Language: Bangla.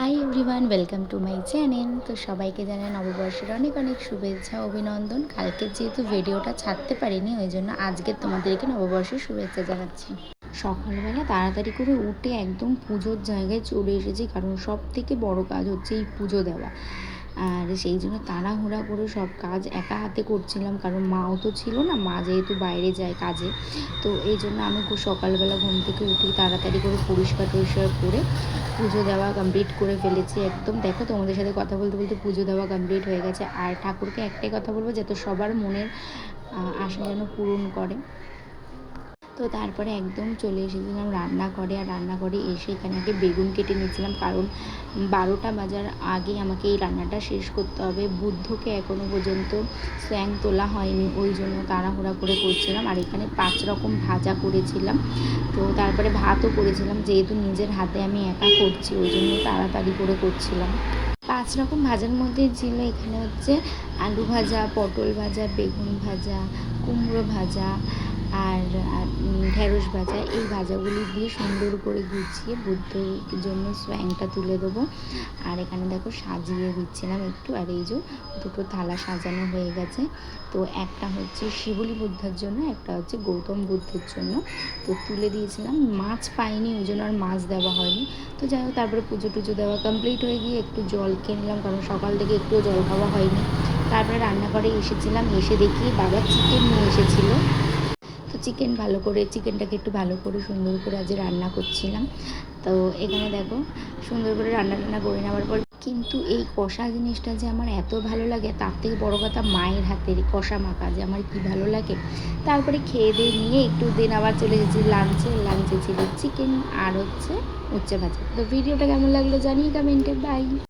Hi everyone, welcome to my channel. তো সবাইকে জানাই নববর্ষের অনেক অনেক শুভেচ্ছা অভিনন্দন। কালকে যেহেতু ভিডিওটা ছাড়তে পারিনি, ওই জন্য আজকে তোমাদেরকে নববর্ষের শুভেচ্ছা জানাচ্ছি। সকালবেলা তাড়াতাড়ি করে উঠে একদম পুজোর জায়গায় চলে এসেছি, কারণ সব থেকে বড় কাজ হচ্ছে এই পুজো দেওয়া। আর সেই জন্য তাড়াহুড়া করে সব কাজ একা হাতে করছিলাম, কারণ মাও তো ছিল না, মা যেহেতু বাইরে যায় কাজে। তো এই জন্য আমি সকালবেলা ঘুম থেকে উঠে তাড়াতাড়ি করে পরিষ্কার টরিষ্কার করে পুজো দেওয়া কমপ্লিট করে ফেলেছি একদম। দেখো, তোমাদের সাথে কথা বলতে বলতে পুজো দেওয়া কমপ্লিট হয়ে গেছে। আর ঠাকুরকে একটাই কথা বলবো, যাতে সবার মনের আশা যেন পূরণ করে। তো তারপরে একদম চলে এসেছিলাম রান্নাঘরে। আর রান্নাঘরে এসে এখানে আগে বেগুন কেটে নিয়েছিলাম, কারণ 12টা বাজার আগে আমাকে এই রান্নাটা শেষ করতে হবে। বুদ্ধকে এখনও পর্যন্ত স্যাং তোলা হয়নি, ওই জন্য তাড়াহুড়া করে করছিলাম। আর এখানে 5 রকম ভাজা করেছিলাম। তো তারপরে ভাতও করেছিলাম, যেহেতু নিজের হাতে আমি একা করছি ওই জন্য তাড়াতাড়ি করে করছিলাম। 5 রকম ভাজার মধ্যে ছিল এখানে হচ্ছে আলু ভাজা, পটল ভাজা, বেগুন ভাজা, কুমড়ো ভাজা আর ঢেঁড়স ভাজা। এই ভাজাগুলি দিয়ে সুন্দর করে গুছিয়ে বুদ্ধর জন্য স্ব্যাংটা তুলে দেবো। আর এখানে দেখো সাজিয়ে দিচ্ছিলাম একটু। আর এই যে দুটো থালা সাজানো হয়ে গেছে। তো একটা হচ্ছে শিবলি বুদ্ধার জন্য, একটা হচ্ছে গৌতম বুদ্ধের জন্য। তো তুলে দিয়েছিলাম, মাছ পাইনি ওই জন্য আর মাছ দেওয়া হয়নি। তো যাই হোক, তারপরে পুজো টুজো দেওয়া কমপ্লিট হয়ে গিয়ে একটু জল খেয়ে নিলাম, কারণ সকাল থেকে একটুও জল খাওয়া হয়নি। তারপরে রান্নাঘরে এসেছিলাম, এসে দেখি বাবা চিকেন নিয়ে এসেছিলো। তো চিকেনটাকে একটু ভালো করে সুন্দর করে আজ রান্না করছিলাম। তো এখানে দেখো সুন্দর করে রান্না করে নেওয়ার পর কিন্তু এই কষা জিনিসটা যে আমার এত ভালো লাগে, তার থেকে বড় কথা মায়ের হাতের কষা মাখা যে আমার কি ভালো লাগে। তারপরে খেয়ে দিয়ে নিয়ে একটু দিন আবার চলে এসেছি লাঞ্চে ছিল চিকেন আর হচ্ছে উচ্ছে ভাজা। তো ভিডিওটা কেমন লাগলো জানিয়ে কমেন্টে। বাই।